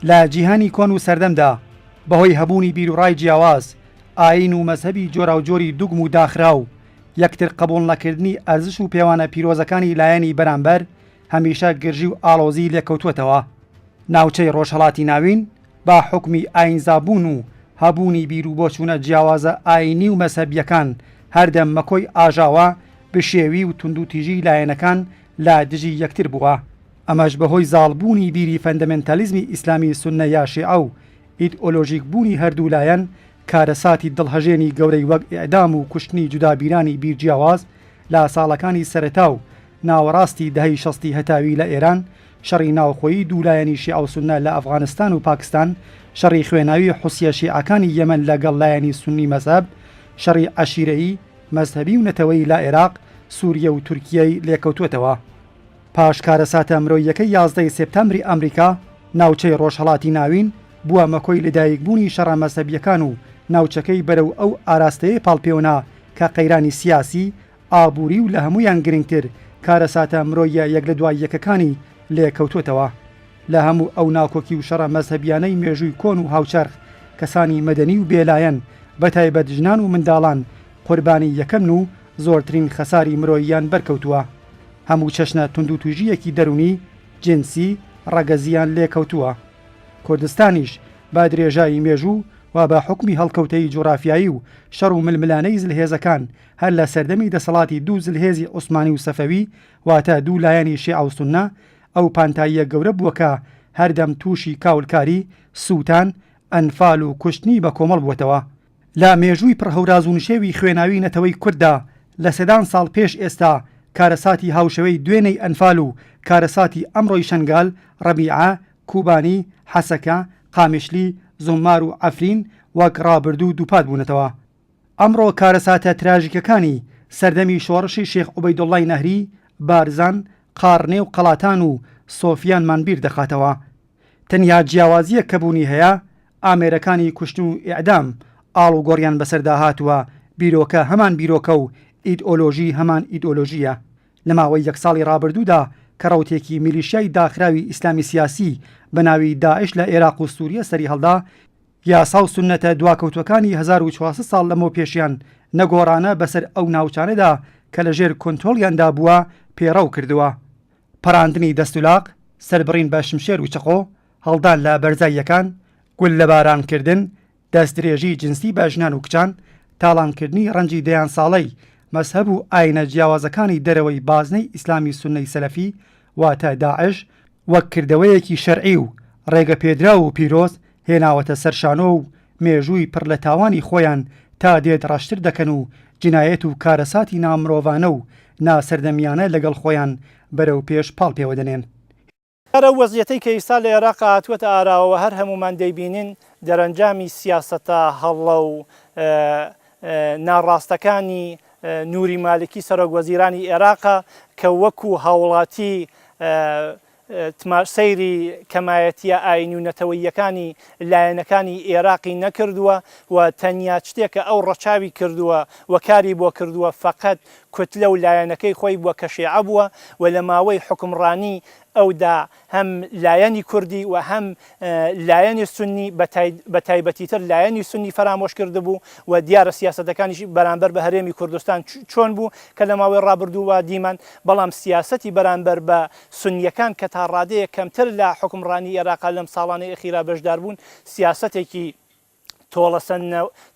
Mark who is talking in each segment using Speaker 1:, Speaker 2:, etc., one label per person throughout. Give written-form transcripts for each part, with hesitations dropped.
Speaker 1: لە جیهانی کۆن و سەردەمدا بەهۆی هەبوونی بیر و ڕای جیاواز، ئاین و مەزهبی جۆرا و جۆری دوگم و داخرا و یەکتر قبول نەکردنی ئەرزش و پێوانە پیرۆزەکانی لایەنی بەرامبەر هەمیشە گرژی و ئاڵۆزی لێکەوتووەتەوە. ناوچەی ڕۆژهەڵاتی ناوین با حکمی ئاینزابوون و هەبوونی بیر و بۆچوونە جیاوازە ئاینی و مەزهبیەکان هەردەم مەکۆی ئاژاوە بشێوی و تونند و تیژی لایەنەکان لا دژی یەکتر بووە. ئەمەش بەهۆی زاڵبوونی بیری فەندەمێنتالیزمی ئیسلامی سوننە یا شیعە و ئیدئۆلۆژیک بوونی هەردوو لایەن کارەساتی دڵهەژێنی گەورەی وەک ئیعدام و کوشتنی جودابیرانی بیرجیاواز لا ساڵەکانی سەرەتا و ناوەڕاستی دەهەی شەستی هەتاوی لە ئێران، شەڕی ناوخۆیی دوولایەنی شیعە و سوننە لە ئەفغانستان و پاکستان، شەڕی خوێناوی حوسیە شیعەکانی یەمەن لەگەڵ لایەنی سوننی مەزهب، شەڕی عەشیرەیی مەزهبی و نەتەوەی لە عێراق، سووریە و تورکیای لێکەوتوێتەوە. پاش کارەساتە مرۆییەکەی 11 سێپتەمبری ئەمریکا، ناوچەی ڕۆژهەڵاتی ناوین بووە مەکۆی لەدایکبوونی شەڕە مەزهبیەکان و ناوچەکەی بەرەو ئەو ئاراستەیە پاڵپێوەنا کە قەیرانی سیاسی، ئابووری و لە هەمویان گرنگتر کارەساتە مرۆیە یەک لە دوای یەکەکانی لێکەوتوێتەوە. لە هەموو ئەو ناکۆکی و شەڕە مەزهبیانەی مێژووی کۆن و هاوچەرخ کەسانی مەدەنی و بێلایەن بەتایبەت ژنان و منداڵان قوربانی یەکەمن و زۆرترین خەساری مرۆییان بەرکەوتووە. هەموو چەشنە تونند و توژیەکی دەرونی جنسی ڕەگەزیان لێکەوتووە. کوردستانیش با درێژایی مێژوو و بە حکمی هەڵکەوتەی جوغرافیایی و شەڕ و ململانەی زلهێزەکان هەر لە سەردەمی دەسەڵاتی دوو زلهێزی عوسمانی و سەفەوی واتە دوو لایەنی شیعە و سوننە ئەو پانتاییە گەورە بووە کە هەردەم تووشی کاولکاری، سووتان، ئەنفال و کوشتنی بە کۆمەڵ بووەتەوە. لە مێژووی پڕهەوراز و نشێوی خوێناوی نەتەوەی کووردا لە سەدان ساڵ پێش ئێستا کارەساتی هاوشەوەی دوێنەی ئەنفال و کارەساتی ئەمڕۆی شەنگال، ڕەبیعە، کوبانی، حەسەکە، قامیشلی، زومار و ئەفرین وەک ڕابردوو دووپات بوونەتەوە. ئەمڕۆ کارەساتە تراژیکەکانی سەردەمی شۆڕشی شێخ عوبەیدوڵڵای نەهری، بارزان، قارنێ و قەڵاتان و سۆفیانمان بیر دەخاتەوە. تەنیا جیاوازیە کەبوونی هەیە ئامێرەکانی کوشتن و ئیعدام ئاڵ و گۆڕیان بەسەردا هاتووە، بیرۆکە هەمان بیرۆکە و ئیدئۆلۆژی هەمان ئیدئۆلۆژیە. لە ماوەی یەک ساڵی ڕابردوودا کە ڕەوتێکی میلیشیای داخراوی ئیسلامی سیاسی بە ناوی داعش لە عێراق و سووریە سەری هەڵدا، یاسا و سونەتە دواکەوتوەکانی 1400 ساڵ لەمەوە پێشیان نەگۆڕانە بەسەر ئەو ناوچانەدا کە لەژێر کۆنتۆڵیاندا بووە پێڕەو کردووە. پەڕاندنی دەستولاق، سەربڕین بە شمشێر و چقۆ، هەڵدان لە بەرزاییەکان، گول لە بارانکردن، دەستدرێژی جنسی بە ژنان و کچان، تاڵانکردنی ڕەنجی دەیان ساڵەی مەزهب و ئاینە جیاوازەکانی دەرەوەی بازنەی ئیسلامی سوننەی سەلەفی واتە داعش وەک کردەوەیەکی شەرعی و ڕێگە پێدرا و پیرۆز هێناوەتە سەرشانۆ و مێژووی پڕ لە تاوانی خۆیان تا دێت ڕاشتر دەکەن و جنایەت و کارەساتی نامرۆڤانە و ناسەردەمیانە لەگەڵ خۆیان بەرەو پێش پاڵ پێوەدەنێن.
Speaker 2: ئەرە وەزیەتەی کە ئێستا لە عێراق هاتووەتە ئاراوە هەر هەمومان دەیبینین دەرەنجامی سیاسەتە هەڵە و ناڕاستەکانی نوری مالکی سەرۆک وەزیرانی عێراقە کە وەکو هاوڵاتی سەیری کەمایەتیە ئاینی و نەتەوەییەکانی لایەنەکانی عێراقی نەکردووە و تەنیا شتێکە ئەو ڕەچاوی کردووە و کاری بۆ کردووە فەقەت کوتلە و لایەنەکەی خۆی بووە کە شیعە بووە و لە ماوەی حکمڕانی ئەودا هەم لایەنی کوردی و هەم لایەنی سونی بە تایبەتیتر لایەنی سونی فرامۆش کرده بوو و دیارە سیاسەتەکانیش بەرامبەر بە هەرێمی کوردستان چۆن بوو کە لە ماوەی ڕابردووە دیمان، بەڵام سیاسەتی بەرامبەر بە سونیەکان کە تا ڕادەیە کەمتر لە حکمڕانی عێراق لەم ساڵانەی ئەخیرا بەشدار بوون، سیاسەتێکی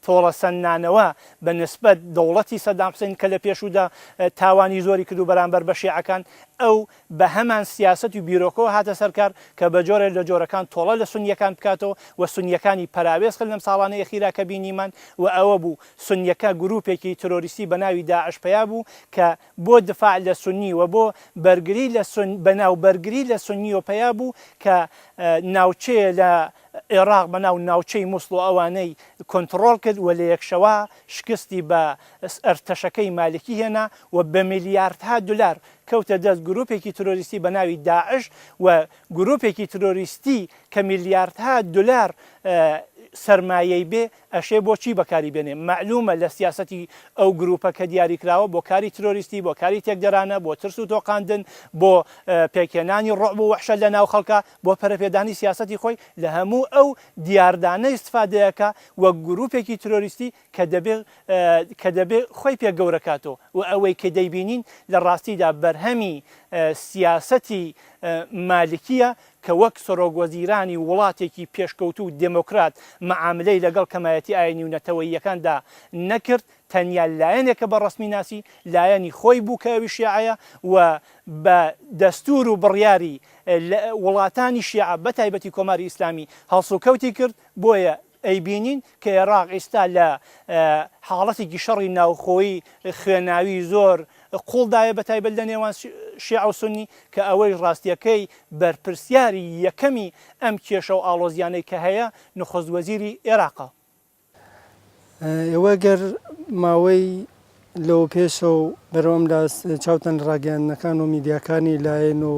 Speaker 2: تۆڵەسەنانەوە بە نسبەت دەوڵەتی سەدام حوسێن کە لە پێشوودا تاوانی زۆری کرد و بەرامبەر بە شیعەکان، ئەو بە هەمان سیاست و بیرۆکەوە هاتە سەرکار کە بە جۆرە لە جۆرەکان تۆڵە لە سونیەکان بکاتەوە و سونیەکانی پەراوێز کرد لەم ساڵانەی ئەخیرا کە بینیمان و ئەوە بوو سونیەکە گروپێکی تۆرۆریستی بە ناوی داعش پیا بوو کە بۆ دفاع لە سونی و بۆ بەرگری بەناو بەرگری لە سونی و پیا بوو کە ناوچەیە لە عێراق بەناو ناوچەی مووسڵ و ئەوانەی کۆنتڕۆڵ کرد و لە یەکشەوە شکستی بە ئەرتەشەکەی مالکی هێنا و بە میلیاردها دلار کەوتە دەست گروپێکی تۆرۆریستی بە ناوی داعش و گروپێکی تۆرۆریستی کە میلیاردها دلار سەرمایەی بێ ئەشێ بۆچی بەکاری بێنێ معلومە لە سیاسەتی ئەو گروپە کە دیاریکراوە بۆ کاری ترۆریستی بۆ کاری تێکدەرانە بۆ ترس و تۆقاندن بۆ پێکێنانی ڕعب و وەحشە لە ناو خەڵکە بۆ پەرەپێدانی سیاسەتی خۆی لە هەموو ئەو دیاردانە ئیستفادەیەکە وەک گروپێکی ترۆریستی کە دەبێ خۆی پێ گەورەکاتەوە و ئەوەی کە دەیبینین لە ڕاستیدا بەرهەمی سیاسەتی مالکیە کە وەک سەرۆکوەزیرانی وڵاتێکی پێشکەوتو و دموکرات معاملەی لەگەڵ کەمایەتی ئاینی و نەتەوەییەکاندا نەکرد تەنیا لایەنێکە بە ڕسمی ناسی لایەنی خۆی بوو کەوی شیعەیە و بە دەستور و بڕیاری وڵاتانی شیعە بە تایبەتی کۆماری ئیسلامی هەڵسوکەوتی کرد بۆیە ئەیبینین کە عێراق ئێستا لە حاڵەتێکی شەڕی ناوخۆیی خوێناوی زۆر قوڵدایە بە تایبەت لە نێوان شیعە و سونی کە ئەوەی ڕاستیەکەی بەرپرسیاری یەکەمی ئەم کێشە و ئاڵۆزیانەی کە هەیە نخست وەزیری عێراقە.
Speaker 3: ئێوە گەر ماوەی لەوە پێشە و بەرەوەم لە چاوتەن ڕاگەیاندنەکان و میدیاکانی لایەن و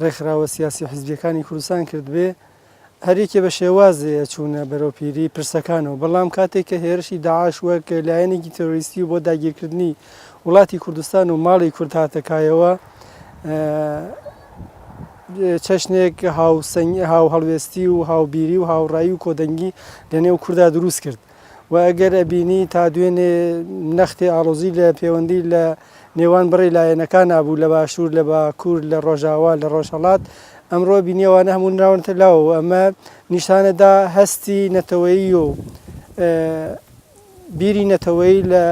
Speaker 3: ڕێکخراوە سیاسی و حیزبیەکانی کوردستان کرد بێ هەرێکێ بە شێوازێ چوونە بەرەوپیری پرسەکانەوە بەڵام کاتێک کە هێرشی داعش وەک لایەنێکی تەرۆریستی و بۆ داگیرکردنی وڵاتی کوردستان و ماڵی کورد هاتەکایەوە چەشنێک هاو هەڵوێستی و هاوبیری و هاوڕایی و کۆدەنگی لە نێو کووردا دروست کرد و ئەگەر ئەبینی تا دوێنێ نەختی ئاڵۆزی لە پەیوەندی لە نێوان بڕی لایەنەکان نبوو لە باشوور لە باکوور لە ڕۆژاوا لە ڕۆژهەڵات ئەمڕۆ بینیەوانە هەموو نراونتە لاوە ئەمە نیشانەدا هەستی نەتەوەیی و بیری نەتەوەیی لە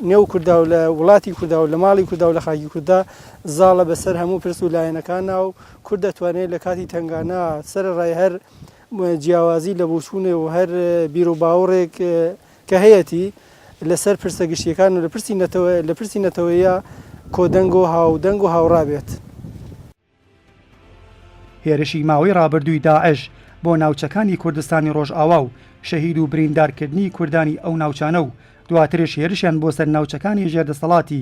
Speaker 3: نێو کووردا و لە وڵاتی کووردا و لە ماڵی کووردا و لە خاکی کووردا زاڵە بەسەر هەموو پرس و لایەنەکاننا و کورد دەتوانێت لە کاتی تنگانە سەرڕای هەر جیاوازی لە بۆچوونێ و هەر بیر و باوەڕێک کە هەیەی لەسەر پرسە گشتیەکان و لە پرسی نەتەوەیە کۆدەنگ و هاودەنگ و هاوڕابێت.
Speaker 1: هێرشی ماوەی ڕابردووی داعش بۆ ناوچەکانی کوردستانی ڕۆژئاوا و شەهید و بریندارکردنی کوردانی ئەو ناوچانە و دواترش هێرشیان بۆ سەر ناوچەکانی ژێردەسەڵاتی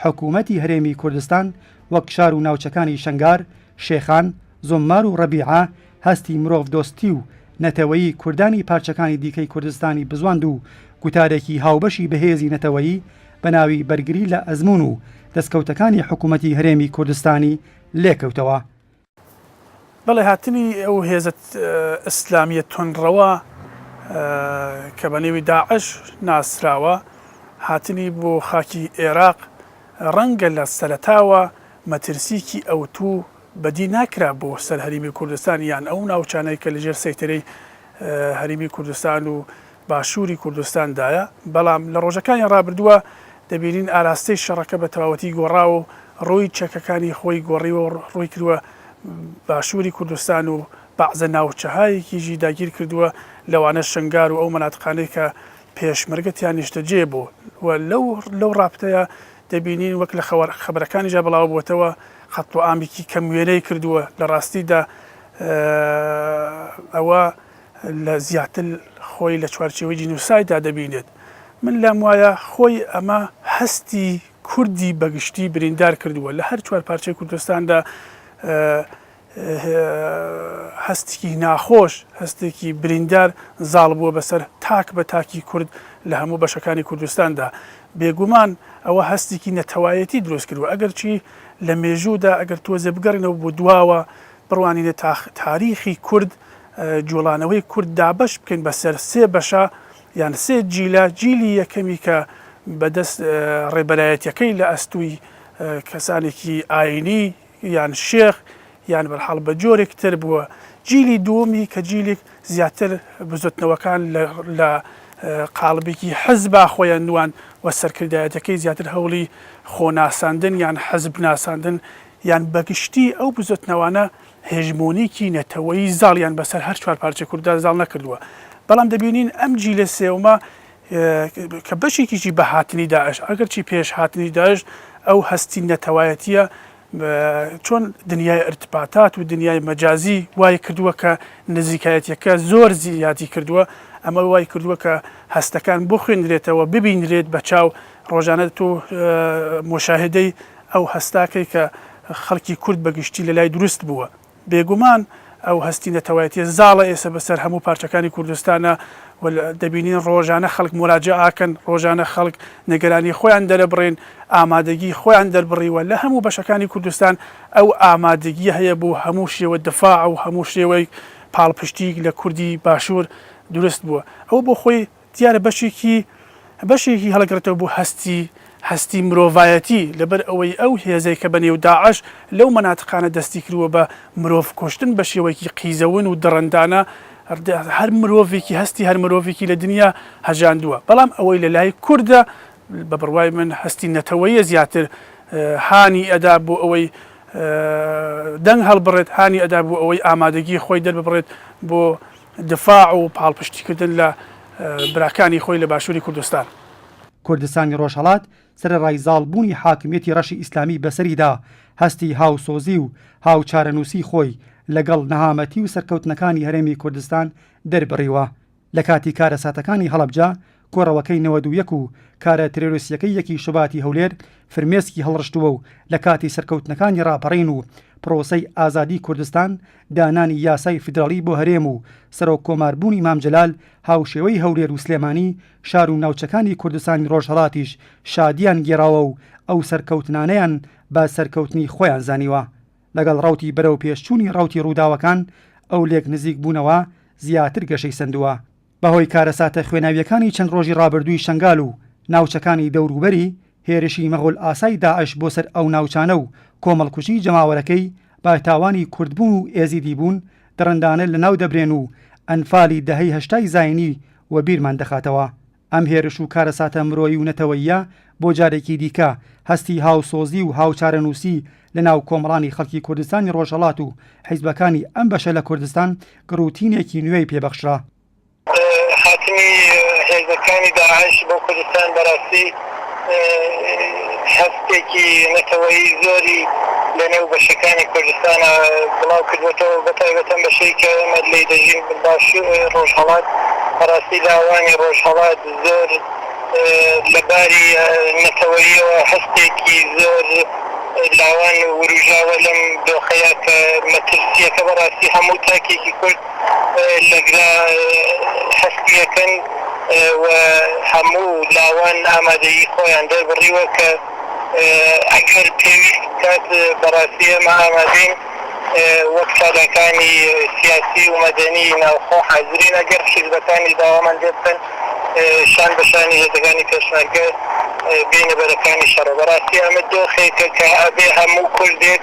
Speaker 1: حکوومەتی هەرێمی کوردستان وەک شار و ناوچەکانی شەنگار، شێخان، زۆممار و ڕەبیعە هەستی مرۆڤ دۆستی و نەتەوەیی کوردانی پارچەکانی دیکەی کوردستانی بزواند و گوتارێکی هاوبەشی بەهێزی نەتەوەیی بە ناوی بەرگری لە ئەزمون و دەستکەوتەکانی حکوومەتی هەرێمی کوردستانی لێکەوتەوە.
Speaker 4: بەڵێ هاتنی ئەو هێزت ئیسلامیە تۆنڕەوە کە بە نێوی داعش ناسراوە هاتنی بۆ خاکی عێراق ڕەنگە لە سەرەتاوە مەترسیکی ئەوتوو بەدی ناکرا بۆ سەر هەریمی کوردستان یان ئەو ناوچانەی کە لەژێر سەیتەرەی هەریمی کوردستان و باشووری کوردستاندایە بەڵام لە ڕۆژەکانی ڕابردووە دەبینین ئاراستەی شەڕەکە بە تەواوەتی گۆڕا و ڕووی چەکەکانی خۆی گۆڕیوە و ڕووی کردووە باشووری کوردستان و بەعزە ناوچەهایەکیژی داگیر کردووە لەوانە شنگار و ئەو مەناتقانەی کە پێشمەرگەتیان نیشتەجێ بوو و لەو ڕابتەیە دەبینین وەک لە خەبەرەکانی جا بڵاو بووەتەوە خەت و ئامێکی کەم وێنەی کردووە لە ڕاستیدا ئەوە لە زیاتر خۆی لە چوارچێوەی جینۆسایددا دەبینێت. من لەم وایە خۆی ئەمە هەستی کوردی بەگشتی بریندار کردووە لە هەر چوار پارچەی کوردستاندا هەستێکی ناخۆش هەستێکی بریندار زاڵ بووە بەسەر تاک بە تاکی کورد لە هەموو بەشەکانی کوردستاندا بێگومان ئەوە هەستێکی نەتەوایەتی دروست کردووە ئەگەر چی لە مێژوودا ئەگەر تۆزە بگەڕینەوە بۆ دواوە بڕوانینە تاریخی کورد جۆڵانەوەی کورد دابەش بکەین بەسەر سێ بەشە یان سێ جیلە جیلی یەکەمی کە بەدەست ڕێبەرایەتەکەی لە ئەستووی کەسانێکی ئاینی یان شێخ یان بەرحاڵ بە جۆرێک تر بووە جیلی دووەمی کە جیلێک زیاتر بزوتنەوەکان لە قاڵبێکی حەزبا خۆیان نوان و سەرکردایەتەکەی زیاتر هەوڵی خۆناساندن یان حەزب ناساندن یان بەگشتی ئەو بزوتنەوانە هێژمۆنیکی نەتەوەیی زاڵیان بەسەر هەر چوار پارچە کووردا زاڵ نەکردووە بەڵام دەبینین ئەم جیلە سێومە کە بەشێکیی بە هاتنی داعش ئەگەرچی پێش هاتنی داعش ئەو هەستی نەتەوایەتیە چۆن دنیای ارتباطات و دنیای مەجازی وای کردووە کە نزیکایەتەکە زۆر زیاتی کردووە ئەمە وای کردووە کە هەستەکان بخوێنرێتەوە ببینرێت بە چاو ڕۆژانە تۆ مشاهدەی ئەو هەستاکەی کە خەڵکی کورد بەگشتی لە لای دروست بووە بێگومان ئەو هەستی نەتەوایەتی زاڵە ئێستا بەسەر هەموو پارچەکانی کوردستانە دەبینین ڕۆژانە خەڵک مراجعاکەن، ڕۆژانە خەڵک نەگەرانی خۆیان دەرەبڕێن، ئامادەگی خۆیان دەربڕیوە لە هەموو بەشەکانی کوردستان ئەو ئامادەگی هەیە بۆ هەموو شێوە دفاع و هەموو شێوەی پاڵپشتی لە کوردی باشوور دروست بووە. ئەو بۆ خۆی دیارە بەشێکی هەڵگرێتەوە بۆ هەستی مرۆڤایەتی لەبەر ئەوەی ئەو هێزەی کە بەنێو داعش لەو مەناتقانە دەستی کردووە بە مرۆڤ کوشتن بە شێوەیەکی قیزەون و دڕندانە هەر مرۆڤێکی هەستی هەر مرۆڤێکی لە دنیا هەژاندووە. بەڵام ئەوەی لە لای کووردە بە بڕوای من هەستی نەتەوەیە زیاتر هانی ئەدا بۆ ئەوەی دەنگ هەڵبڕێت، هانی ئەدا بۆ ئەوەی ئامادەگی خۆی دەربڕێت بۆ دفاع و پاڵپشتیکردن لە براکانی خۆی لە باشووری کوردستان.
Speaker 1: کوردستانی ڕۆژهەڵات سەرەڕای زاڵبوونی حاکمیەتی ڕەشی ئیسلامی بەسەریدا هەستی هاوسۆزی و هاوچارەنووسی خۆی لەگەڵ نەهامەتی و سەرکەوتنەکانی هەرێمی کوردستان دەربڕیوە. لە کاتی کارە ساتەکانی هەڵەبجا کۆڕەوەکەی 91 و کارە ترۆریستیەکەی یەکی شوباتی هەولێر فرمێسکی هەڵڕشتووە و لە کاتی سەرکەوتنەکانی ڕاپەڕین و پرۆسەی ئازادی کوردستان دانانی یاسای فیدراڵی بۆ هەرێم و سەرۆک کۆماربوونی مامجلال هاوشێوەی هەولێر و سلێمانی شار و ناوچەکانی کوردستانی ڕۆژهەڵاتیش شادیان گێڕاوە و ئەو سەرکەوتنانەیان با سەرکەوتنی خۆیان زانیوە. لەگەڵ ڕاوتی بەرەو پێشچوونی ڕاوتی ڕووداوەکان ئەو لێک نزیک بوونەوە زیاتر گەشەی سندووە. بەهۆی کارەساتە خوێناویەکانی چەند ڕۆژی ڕابردووی شنگال و ناوچەکانی دەوروبەری هێرشی مەغول ئاسای داعش بۆ سەر ئەو ناوچانە و کۆمەڵکوژی جەماوەرەکەی با تاوانی کوردبوون و ئێزیدی بوون دڕندانە لە ناو دەبرێن و ئەنفالی دەهەی هەشتای زاینی و بیرمان دەخاتەوە. ئەم هێرش و کارەساتە مرۆیی و نەتەوەیە بۆ جارێکی دیکە هەستی هاوسۆزی و هاوچارەنووسی لە ناو کۆمەڵانی خەڵکی کوردستانی ڕۆژهەڵات و حیزبەکانی ئەم بەشە لە کوردستان گڕوتینێکی نوێی پێبەخشرا.
Speaker 5: حاکمی هێزەکانی داعش بۆ کوردستان بەڕاستی هەستێکی نەتەوەیی زۆری لەنێو بەشەکانی کوردستانە بڵاو کردوێتەوە بەتایبەتەن بەشەی کە ئێمە لێی دەژین ڕۆژهەڵات بەڕاستی لاوانی ڕۆژهەڵات زۆر لەباری نەتەوەییەوە هەستێکی زۆر لاوان وروژاوە لەم دۆخەیە کە مەترسیەکە بەڕاستی هەموو تاکێکی کورد لەگرا هەستیەکەن و هەموو لاوان ئامادەیی خۆیان دەربڕیوە کە ئەگەر پێویست کات بەڕاستی ئێمە ئامادەین وەک سادەکانی سیاسی و مەدەنی ناوخۆ حازرین ئەگەر حیزبەکانی داوامان لێ بکەن شان بەشانی هێزەکانی پێشمەرگە بینە بەرەکانی شەڕە. بەڕاستی ئەمە دۆخێکە کە ئەبێ هەموو کوردێک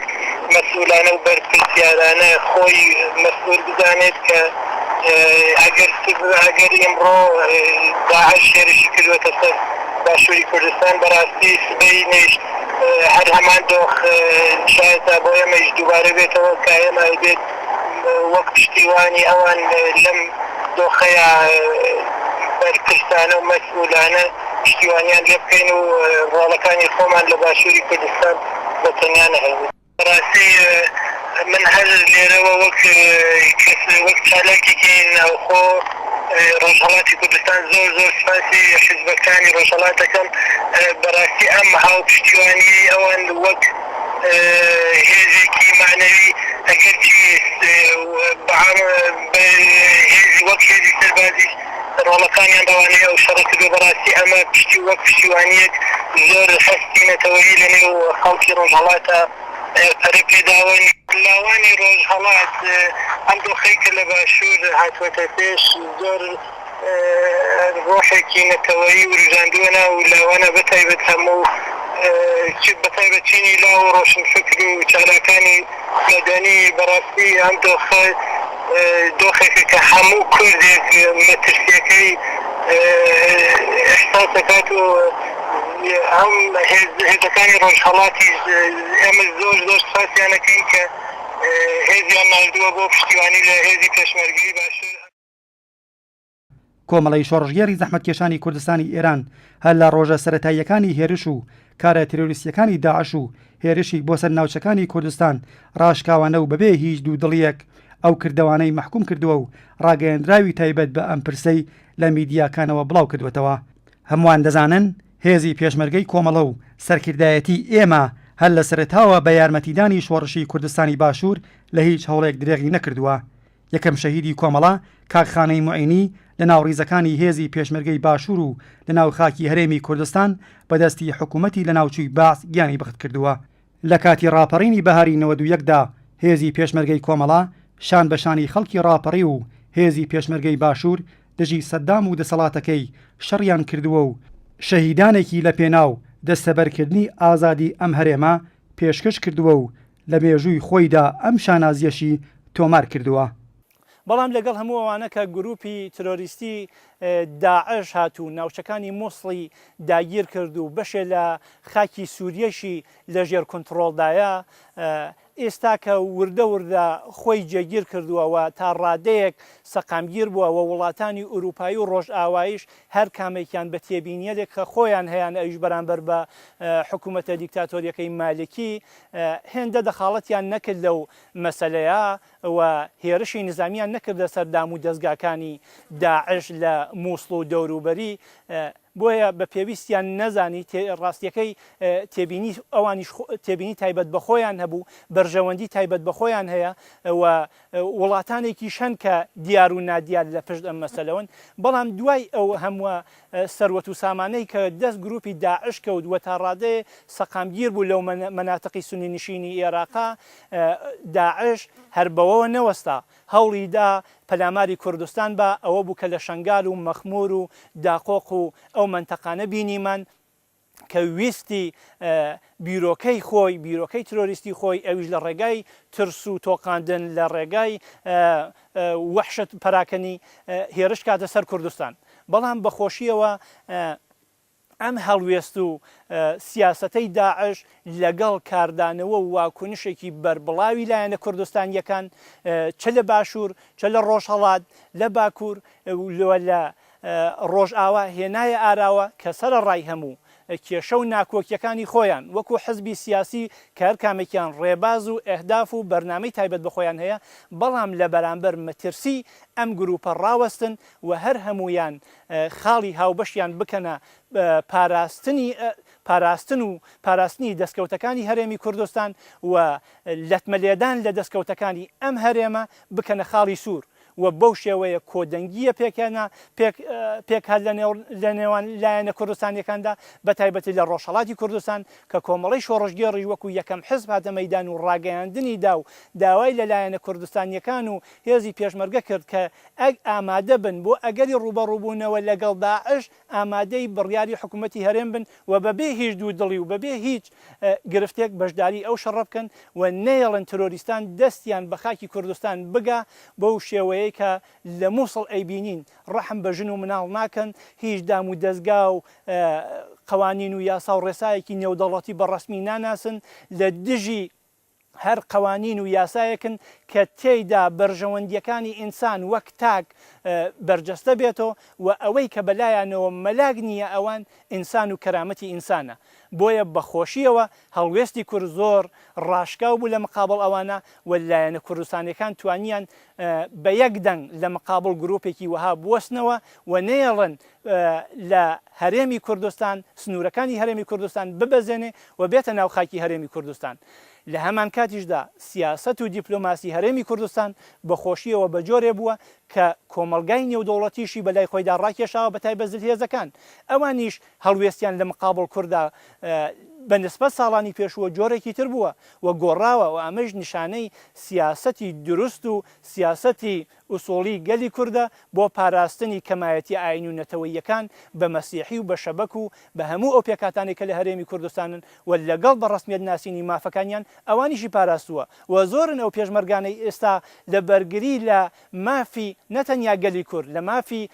Speaker 5: مەسئولانە و بەرپرسیارانە خۆی مەسئول بزانێت کە ئەگەر ئێمڕۆ داعش هێرشی کردوێتە سەر باشووری کوردستان بەڕاستی سبەی نیشت هەر هەمان دۆخ شایەتە بۆ ئێمەش دووبارە بێتەوە کە ئێمە بێت وەک پشتیوانی ئەوان لەم دۆخەیە بەرپرسانە و مەسئولانە پشتیوانیان لێ بکەین و ڕۆڵەکانی خۆمان لە باشووری کوردستان بە تەنیا نەهێن. بەڕاستی من هەر لێرەوە وەک چالاکێکی ناوخۆ ڕۆژهەڵاتی کوردستان زۆر سپاسی حیزبەکانی ڕۆژهەڵات دەکەم. بەڕاستی ئەم هاو پشتیوانی ئەوان وەک هێزێکی معنەوی ئەگەر هێزی وەک هێزی سەربازی ڕۆڵەکانیان داوانەیە و شەڕ کردو. بەڕاستی ئەمە وەک پشتیوانیەک زۆر هەستی نەتەوەیی لەنێو خەڵکی ڕۆژهەڵاتە پەرە پێداون. لاوانی ڕۆژهەڵات ئەم دۆخەی کە لە باشوور هاتووەتە پێش زۆر ڕۆحێکی نەتەوەیی وروژاندووەنە و لاوانە بەتایبەت هەموو بەتایبەت چینی لاو و ڕۆشنفکر و چالاکانی مەدەنی بەڕاستی ئەم دۆخێکە کە هەموو کوردێک مەترسیەکەی ئەحساس دەکات و ئەم هێزەکانی ڕۆژهەڵاتی ئێمە زۆر سپاسیانەکەین کە هێزیان ناردووە بۆ پشتیوانی لە هێزی پێشمەرگەی باشوور.
Speaker 1: کۆمەڵی شۆڕژگێری زەحمەتکێشانی کوردستانی ئێران هەر لە ڕۆژە سەرەتاییەکانی هێرش و کارە ترۆریستیەکانی داعش و هێرشی بۆ سەر ناوچەکانی کوردستان ڕاشکاوانە و بەبێ هیچ دوودڵیەک ئەو کردەوانەی محکوم کردووە و ڕاگەیەندراوی تایبەت بە ئەم پرسەی لە میدیاکانەوە بڵاو کردوێتەوە. هەمووان دەزانن هێزی پێشمەرگەی کۆمەڵە و سەرکردایەتی ئێمە هەر لە سەرەتاوە بە یارمەتیدانی شۆڕشی کوردستانی باشوور لە هیچ هەوڵێک درێغی نەکردووە. یەکەم شەهیدی کۆمەڵە کاکخانەی معینی لە ناوڕیزەکانی هێزی پێشمەرگەی باشوور و لە ناو خاکی هەرێمی کوردستان بەدەستی حکوومەتی لە ناوچووی باس گیانی بەخت کردووە. لە کاتی ڕاپەڕینی بەهاری 91دا هێزی پێشمەرگەی کۆمەڵە شان بەشانی خەڵکی ڕاپەڕی و هێزی پێشمەرگەی باشوور دژی سەددام و دەسەڵاتەکەی شەڕیان کردووە و شەهیدانێکی لە پێناو دەستەبەرکردنی ئازادی ئەم هەرێمە پێشکەش کردووە و لە مێژووی خۆیدا ئەم شانازیەشی تۆمار کردووە.
Speaker 2: بەڵام لەگەڵ هەموو ئەوانە کە گروپی ترۆریستی داعش هاتوو ناوچەکانی مووسڵی داگیر کرد و بەشێ لە خاکی سووریەشی لەژێر کۆنتڕۆڵدایە ئێستا کە وردە وردە خۆی جێگیر کردووەوە تا ڕادەیەک سەقامگیر بووە و وڵاتانی ئوروپایی و ڕۆژئاوایش هەر کامێکیان بە تێبینیەلێک کە خۆیان هەیەیان ئەویش بەرامبەر بە حکوومەتە دیکتاتۆریەکەی مالکی هێندە دەخاڵەتیان نەکرد لەو مەسەلەیە و هێرشی نظامیان نەکردە سەردام و دەستگاکانی داعش لە مووسڵ و دەوروبەری بۆیە بە پێویستیان نەزانی ڕاستیەکەی تێبینی ئەوانیش تێبینی تایبەت بە خۆیان هەبوو بەرژەوەندی تایبەت بە خۆیان هەیە و وڵاتانێکی شەن کە دیار و نادیار لە پشت ئەم مەسەلەوەن بەڵام دوای ئەو هەمووە سەروەت و سامانەی کە دەست گروپی داعش کەوت وە تا ڕادەیە سەقامگیر بوو لەو مەناتقی سونی نشینی عێراقا داعش هەر بەوەوە نەوەستا هەوڵیدا پەلاماری کوردستان بە ئەوە بوو کە لە شنگال و مەخمور و داقۆق و ئەو منتەقانە بینیمان کە ویستی بیرۆکەی خۆی بیرۆکەی ترۆریستی خۆی ئەویش لە ڕێگای ترس و تۆقاندن لە ڕێگای وەحشت پەراکەنی هێرش کاتە سەر کوردستان بەڵام بەخۆشیەوە ئەم هەڵوێست و سیاسەتەی داعش لەگەڵ کاردانەوە و واکوونشێکی بەربڵاوی لایەنە کوردستانیەکان چ لە باشوور چ لە ڕۆژهەڵات لە باکوور لە ڕۆژئاوا هێنایە ئاراوە کە سەرە ڕای هەموو کێشە و ناکۆکیەکانی خۆیان وەکو حزبی سیاسی کە هەر کامێکیان ڕێباز و ئەهداف و بەرنامەی تایبەت بە خۆیان هەیە بەڵام لە بەرامبەر مەترسی ئەم گروپە ڕاوەستن و هەر هەمویان خاڵی هاوبەشیان بکەنە پاراستنی دەستکەوتەکانی هەرێمی کوردستان و لەتمەلێدان لە دەستکەوتەکانی ئەم هەرێمە بکەنە خاڵی سوور و بەو شێوەیە کۆدەنگیە پێکات لە نێوان لایەنە کوردستانیەکاندا بە تایبەتی لە ڕۆژهەڵاتی کوردستان کە کۆمەڵی شۆڕژگێڕی وەکو یەکەم حزب هاتە مەیدان و ڕاگەیاندنی دا و داوای لەلایەنە کوردستانیەکان و هێزی پێشمەرگە کرد کە ئامادە بن بۆ ئەگەری ڕوبەڕووبوونەوە لەگەڵ داعش ئامادەی بڕیاری حکوومەتی هەرێم بن و بەبێ هیچ دوو دڵی و بەبێ هیچ گرفتێک بەشداری ئەو شەڕە بکەن و نەیەڵن ترۆریستان دەستیان بە خاکی کوردستان بگا بەو شێوەیە کە لە مووسڵ ئەیبینین ڕەحم بە ژن و مناڵ ناکەن هیچ دام و دەستگا و قوانین و یاسا و ڕێسایەکی نێودەوڵەتی بەڕەسمی ناناسن لە دژی هەر قوانین و یاسایەکن کە تێیدا بەرژەوەندیەکانی ئینسان وەک تاک بەرجەستە بێتەوە و ئەوەی کە بەلایەنەوە مەلاک نییە ئەوان ئینسان و کەرامەتی ئینسانە بۆیە بەخۆشیەوە هەڵوێستی کورد زۆر ڕاشکاو بوو لە مقابڵ ئەوانە و لایەنە کوردستانەکان توانیان بە یەک دەنگ لە مقابڵ گرۆپێکی وەها بوەستنەوە و نێڵن لە هەرێمی کوردستان سنوورەکانی هەرێمی کوردستان ببەزێنێ و بێتە ناو خاکی هەرێمی کوردستان لە هەمان کاتیشدا سیاست و دیپلۆماسی هەرێمی کوردستان بەخۆشیەوە بە جۆرێ بووە کە کۆمەلگای نێودەوڵەتیشی بەلای خۆیدا ڕاکێشاوە بە تایبەت هێزەکان ئەوانیش هەڵوێستیان لە مقابڵ کووردا بە نسبەت ساڵانی پێشووە جۆرێکی تر بووە و گۆڕاوە و ئەمەش نیشانەی سیاسەتی دروست و سیاسەتی ئوسوڵی گەلی کووردە بۆ پاراستنی کەمایەتی ئاین و نەتەوەییەکان بە مەسیحی و بە شەبەک و بە هەموو ئەو پێکاتانێک کە لە هەرێمی کوردستانن و لەگەڵ بە ڕسمیەت ناسینی مافەکانیان ئەوانیشی پاراستووە و زۆرن ئەو پێشمەرگانەی ئێستا لە بەرگری لە مافی نەتەنیا گەلی کورد لە مافی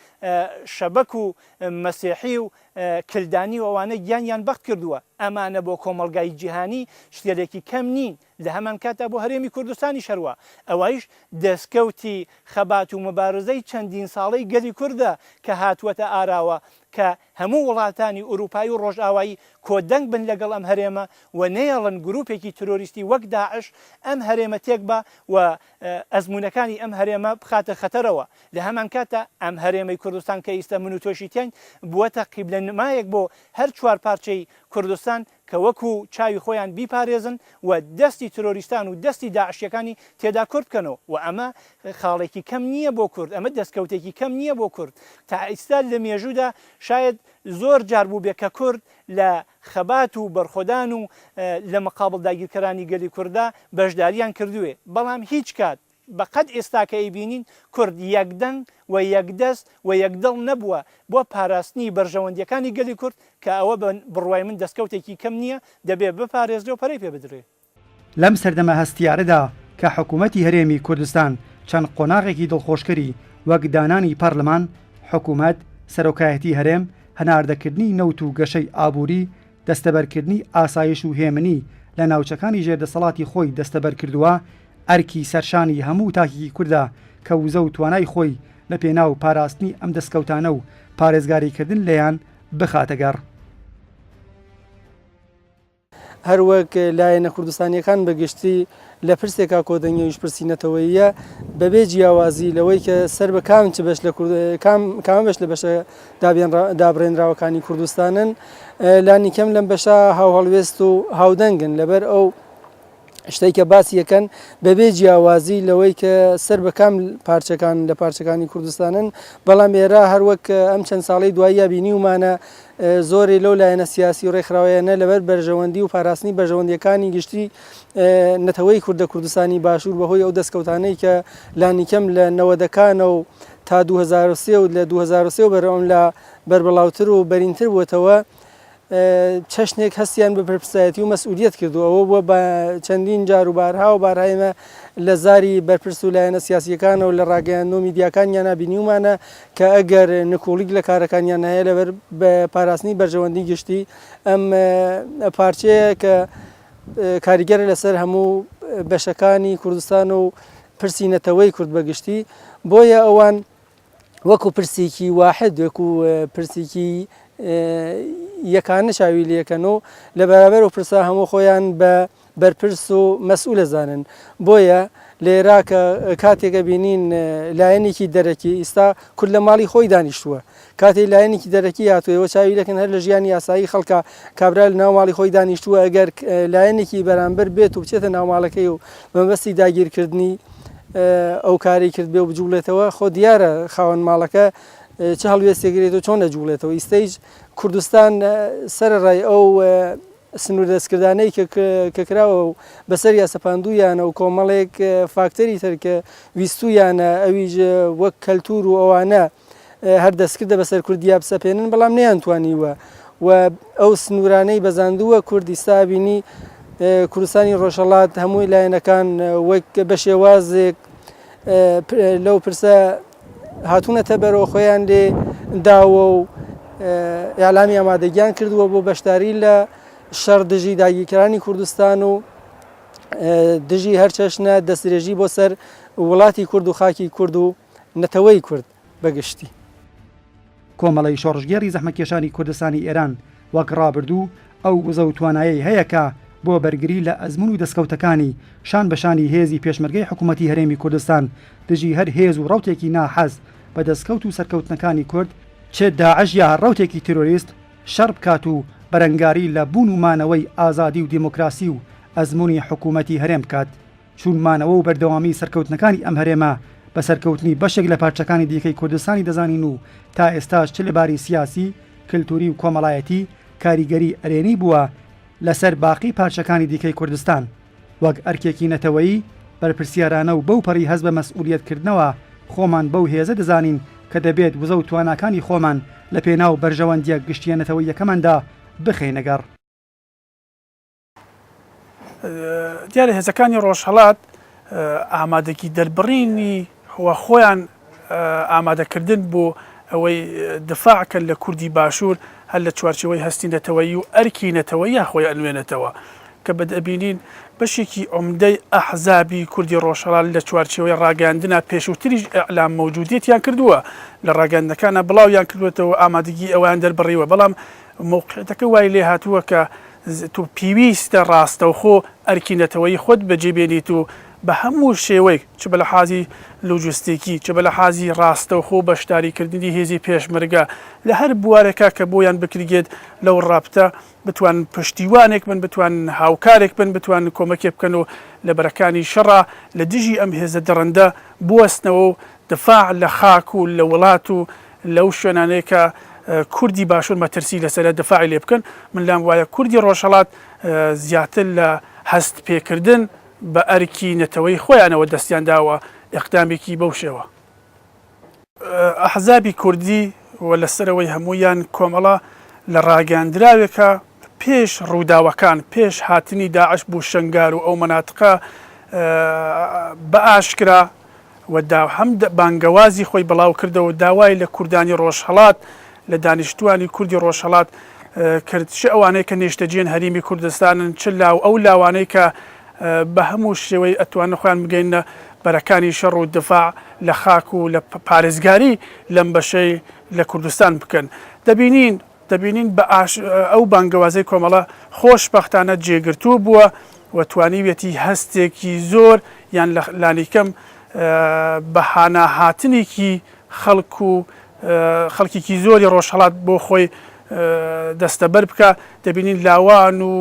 Speaker 2: شەبەک و مەسیحی و کلدانی و ئەوانە گیانیان بەخت کردووە ئەمانە بۆ کۆمەلگای جیهانی شتێکی کەم نین لە هەمان کاتا بۆ هەرێمی کوردستانی شەروە ئەوەیش دەستکەوتی خەبات و مبارزەی چەندین ساڵەی گەلی کووردە کە هاتووەتە ئاراوە کە هەموو وڵاتانی ئوروپایی و ڕۆژئاوایی کۆدەنگ بن لەگەڵ ئەم هەرێمە و نەیەڵن گروپێکی ترۆریستی وەک داعش ئەم هەرێمە تێک بە و ئەزمونونەکانی ئەم هەرێمە بخاتە خەتەرەوە لە هەمان کاتە ئەم هەرێمەی کوردستان کە ئیستا من و تۆشی تێن بووەتە قیبلە نمایەک بۆ هەر چوار پارچەی کوردستان کە وەکو چاوی خۆیان بیپارێزن و دەستی ترۆریستان و دەستی داعشیەکانی تێدا کورد بکەنەوە و ئەمە خاڵێکی کەم نییە بۆ کورد ئەمە دەستکەوتێکی کەم نییە بۆ کورد تا ئێستا لە مێژوودا شاید زۆر جار بوو بێ کە کورد لە خەبات و بەرخۆدان و لە مەقابڵ داگیرکەرانی گەلی کووردا بەشداریان کردووێ بەڵام هیچ کات بەقەد ئێستا کە ئەیبینین کورد یەکدەنگ و یەکدەست و یەکدڵ نەبووە بۆ پاراستنی بەرژەوەندیەکانی گەلی کورد کە ئەوە بڕوای من دەستکەوتێکی کەم نییە دەبێت بپارێزرێ و پەرەی پێ بدرێت
Speaker 1: لەم سەردەمە هەستیارەدا کە حکوومەتی هەرێمی کوردستان چەند قۆناغێکی دڵخۆشکەری وەک دانانی پەرلەمان حکوومەت سەرۆکایەتی هەرێم هەناردەکردنی نەوت و گەشەی ئابووری دەستەبەرکردنی ئاسایش و هێمنی لە ناوچەکانی ژێردەسەڵاتی خۆی دەستەبەر کردووە ئەرکی سەرشانی هەموو تاکیی کووردا کە وزە و توانای خۆی لە پێناو پاراستنی ئەم دەستکەوتانە و پارێزگاریکردن لێیان بخاتە گەڕ.
Speaker 3: هەروەک لایەنە کوردستانیەکان بەگشتی لە پرسێکا کۆدەنگیش پرسیینەتەوەیە بەبێ جیاوازی لەوەی کە سەر بە کام بەش لە کام بەش لە بەشە دابڕێنراوەکانی کوردستانن لانی کەم لەم بەشە هاوهەڵوێست و هاودەنگن لەبەر ئەو شتێککە باسی یەکەن بەبێ جیاوازی لەوەی کە سەر بەکام پارچەکان لە پارچەکانی کوردستانن بەڵام ئێرە هەروەک ئەم چەند ساڵی دواییە بینی ومانە زۆری لەو لایەنە سیاسی و ڕێکخراوەیەنە لەبەر بەرژەوەندی و پاراستنی بەرژەوەندیەکانی گشتی نەتەوەی کوردە کوردستانی باشوور بەهۆی ئەو دەستکەوتانەی کە لانیکەم لە نەوەدەکانە و تا 2023 و لە 2023 و بەرەوەم لە بربڵاوتر و بەرینتر بووەتەوە چەشنێک هەستیان بە پرپسایەتی و مەسئولیت کردو ئەوە بووە بە چەندین جار و بارها و بارهایمە لە زاری بەرپرس و لایەنە سیاسیەکانە و لە ڕاگەیاندن و میدیاکانیان نبینیومانە کە ئەگەر نکۆڵیک لە کارەکانیان هەیە لەبەر بە پاراستنی بەرژەوەندی گشتی ئەم پارچەیە کە کاریگەرە لەسەر هەموو بەشەکانی کوردستان و پرسیینەتەوەی کورد بەگشتی بۆیە ئەوان وەکو پرسێکی واحد وەکو پرسێکی یەکانە چاوی لەکەنەوە لە بەرابەر و پرسا هەموو خۆیان بە بەرپرس و مەسئولە زانن بۆیە لێرا کە کاتێکە بینین لایەنێکی دەرەکی ئێستا کورد لە ماڵی خۆی دانیشتووە کاتێک لایەنێکی دەرەکی هاتووەوە چاوی دەکەن هەر لە ژیانی یاسایی خەڵکە کابرا لە ناو ماڵی خۆی دانیشتووە ئەگەر لایەنێکی بەرامبەر بێت و بچێتە ناوماڵەکەی و بەمەبەستی داگیرکردنی ئەو کاری کرد بێ و بجوڵێتەوە خۆ دیارە خاوەن ماڵەکە چه هەڵوێستێگرێت و چۆن دەجوڵێتەوە ئیستەیج کوردستان سەرڕای ئەو سنوور دەستکردانەی کە کراوە و بەسەر یا سەپاندوویانە و کۆمەڵێک فاکتەری ترکە ویستویانە ئەویش وەک کەلتور و ئەوانە هەر دەستکردە بەسەر کوردیا بسەپێنن بەڵام نەیانتوانیوە و ئەو سنوورانەی بەزاندووە کوردیستا بینی کوردستانی ڕۆژهەڵات هەمووی لایەنەکان وەک بە شێوازێک لەو پرسە هاتوونەتە بەرەوە خۆیان لێ داوە و ئیعلامی ئامادەگیان کردووە بۆ بەشداری لە شەڕ دژی داگیرکەرانی کوردستان و دژی هەر چەشنە دەستدرێژی بۆ سەر وڵاتی کورد و خاکی کورد و نەتەوەی کورد بەگشتی.
Speaker 1: کۆمەڵی شۆڕژگێڕی زەحمەتکێشانی کوردستانی ئێران وەک ڕابردوو ئەو وزە و توانایی هەیە کە بۆ بەرگری لە ئەزمون و دەستکەوتەکانی شان بەشانی هێزی پێشمەرگەی حکوومەتی هەرێمی کوردستان دژی هەر هێز و ڕوتێکی ناحەز بە دەستکەوت و سەرکەوتنەکانی کورد چێ داعش یا ڕوتێکی تیرۆریست شەڕ بکات و بەرەنگاری لە بوون و مانەوەی ئازادی و دیموکراسی و ئەزمموی حکوومەتی هەرێم بکات چونمانەوە و بەردەوامی سەرکەوتنەکانی ئەم هەرێمە بە سەرکەوتنی بەشێک لە پارچەکانی دیکەی کوردستانی دەزانین و تا ئێستاش چ لەباری سیاسی کللتوری و کۆمەڵایەتی کاریگەری ئەرێنی بووە لەسەر باقی پارچەکانی دیکەی کوردستان وەک ئەرکێکی نەتەوەیی بەرپرسیارانە و بەو پەڕی هەز بە مەسئولیەتکردنەوە خۆمان بەو هێزە دەزانین کە دەبێت وزە و تواناکانی خۆمان لە پێناو بەرژەوەندیە گشتیانەتەوەی یەکەماندا بخێنەگەڕ.
Speaker 4: دیارە هێزەکانی ڕۆژهەڵات ئامادەکی دەربڕینی خۆیان ئامادەکردن بۆ ئەوەی دفاعکە لە کوردی باشوور هەر لە چوارچەوەی هەستی نەتەوەیی و ئەرکی نەتەوەیە خۆی ئەلوێنێتەوە کە بەدەبینین بەشێکی عومدەی ئەحزابی کوردی ڕۆژهەڵات لە چوارچەوەی ڕاگەاندنە پێشووتریش ئەعلام مەوجودیەتیان کردووە لە ڕاگەاندنەکانە بڵاویان کردوێتەوە ئامادەگی ئەویان دەربڕیوە بەڵام موقعیتەکە وای لێ هاتووە کە تو پێویستە ڕاستەوخۆ ئەرکی نەتەوەیی خۆت بەجێبێنیت و بە هەموو شێوەیەک چ بە لە حازی لوجستیکی چ بە لە حازی ڕاستەوخۆ بەشداریکردنی هێزی پێشمەرگە لە هەر بوارێکە کە بۆیان بکرێت لەو ڕابتە بتوان پشتیوانێک بن بتوان هاوکارێک بن بتوان کۆمەکێ بکەن و لە بەرەکانی شەڕا لە دژی ئەم هێزە دەڕەندە بوەستنەوە و دفاع لە خاک و لە وڵات و لەو شوێنانەیە کە کوردی باشوور مەترسی لەسەر دفاعی لێ بکەن من لام وایە کوردی ڕۆژهەڵات زیاتر لە هەست پێکردن بە ئەرکی نەتەوەی خۆیانەوە دەستیان داوە ئەقدامێکی بەو شێوە ئەحزابی کوردی و لەسەرەوەی هەموویان کۆمەڵە لە ڕاگەاندراوێکە پێش ڕووداوەکان پێش هاتنی داعش بوو شنگار و ئەو مەناتقە بە ئاشکرا و هەم بانگەوازی خۆی بڵاو کردەوە داوای لە کوردانی ڕۆژهەڵات لە دانیشتوانی کوردی ڕۆژهەڵات کرد چ ئەوانەیە کە نیشتەجێن هەریمی کوردستانن چ لاو ئەو لاوانەی کە بە هەموو شێوەی ئەتوانە خۆیان بگەینە بەرەکانی شەڕ و دفاع لە خاک و لە پارێزگاری لەم بەشەی لە کوردستان بکەن دەبینین بە ئەو بانگەوازەی کۆمەڵە خۆشبەختانە جێگرتوو بووە و توانیوێتی هەستێکی زۆر یان لانیکەم بەهانە هاتنێکی خەڵکێکی زۆری ڕۆژهەڵات بۆ خۆی دەستەبەر بکە دەبینین لاوان و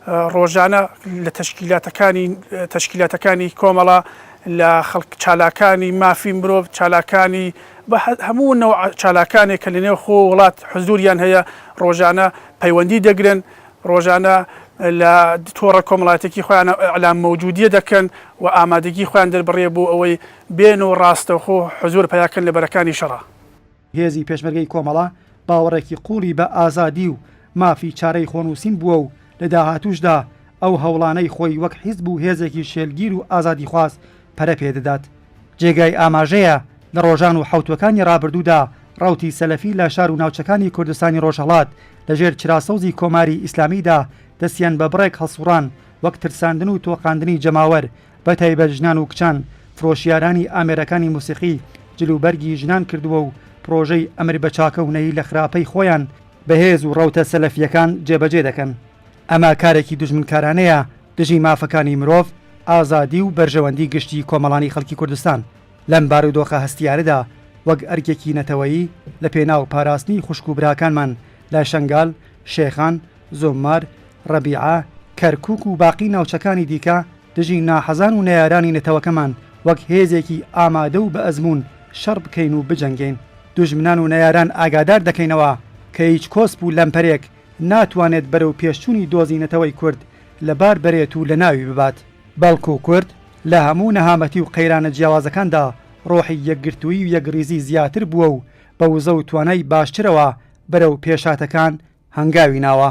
Speaker 4: ڕۆژانە لە تەشکیلاتەکانی کۆمەڵە لە خەڵک چالاکانی مافی مرۆڤ چالاکانی هەموو نەوع چالاکانێک کە لەنێو خۆ وڵات حزوریان هەیە ڕۆژانە پەیوەندی دەگرن ڕۆژانە لە تۆڕە کۆمەڵاتێکی خۆیان ئەعلام مەوجودیە دەکەن و ئامادەگی خۆیان دەربڕێ بۆ ئەوەی بێن و ڕاستەوخۆ حزور پیاکەن لە بەرەکانی شەڕا
Speaker 1: هێزی پێشمەرگەی کۆمەڵە باوەڕێکی قوڵی بە ئازادی و مافی چارەی خۆنووسین بووە و لە داهاتوشدا ئەو هەوڵانەی خۆی وەک حیزب و هێزێکی شێلگیر و ئازادی خواست پەرە پێدەدات جێگای ئاماژەیە لە ڕۆژان و حوتوەکانی ڕابردوودا ڕوتی سەلەفی لە شار و ناوچەکانی کوردستانی ڕۆژهەڵات لەژێر چراسەوزی کۆماری ئیسلامیدا دەستیان بە بڕێک هەڵسوڕان وەک ترساندن و تۆقاندنی جەماوەر بە تایبەت ژنان و کچان فرۆشیارانی ئامێرەکانی موسیقی جلوبەرگی ژنان کردووە و پرۆژەی ئەمر بە چاکەونەی لە خراپەی خۆیان بەهێز و ڕەوتە سەلەفیەکان جێبەجێ دەکەن ئەمە کارێکی دوژمنکارانەیە دژی مافەکانی مرۆڤ ئازادی و بەرژەوەندی گشتی کۆمەڵانی خەڵکی کوردستان لەم بارودۆخە هەستیارەدا وەک ئەرکێکی نەتەوەیی لە پێناو پاراستنی خوشک و براکانمان لە شەنگال شێخان زۆمار ڕەبیعە کەرکووک و باقی ناوچەکانی دیکە دژی ناحەزان و نەیارانی نەتەوەکەمان وەک هێزێکی ئامادە و بە ئەزمون شەڕ بکەین و بجەنگین دوژمنان و نەیاران ئاگادار دەکەینەوە کە هیچ کۆسپ و لەمپەرێک ناتوانێت بەرەو پێشچوونی دۆزینەتەوەی کورد لەبار بەرێت و لە ناوی ببات بەڵکو کورد لە هەموو نەهامەتی و قەیرانە جیاوازەکاندا ڕۆحی یەکگرتووی و یەکریزی زیاتر بووە و بە وزە و توانای باشترەوە بەرەو پێشاتەکان هەنگاوی ناوە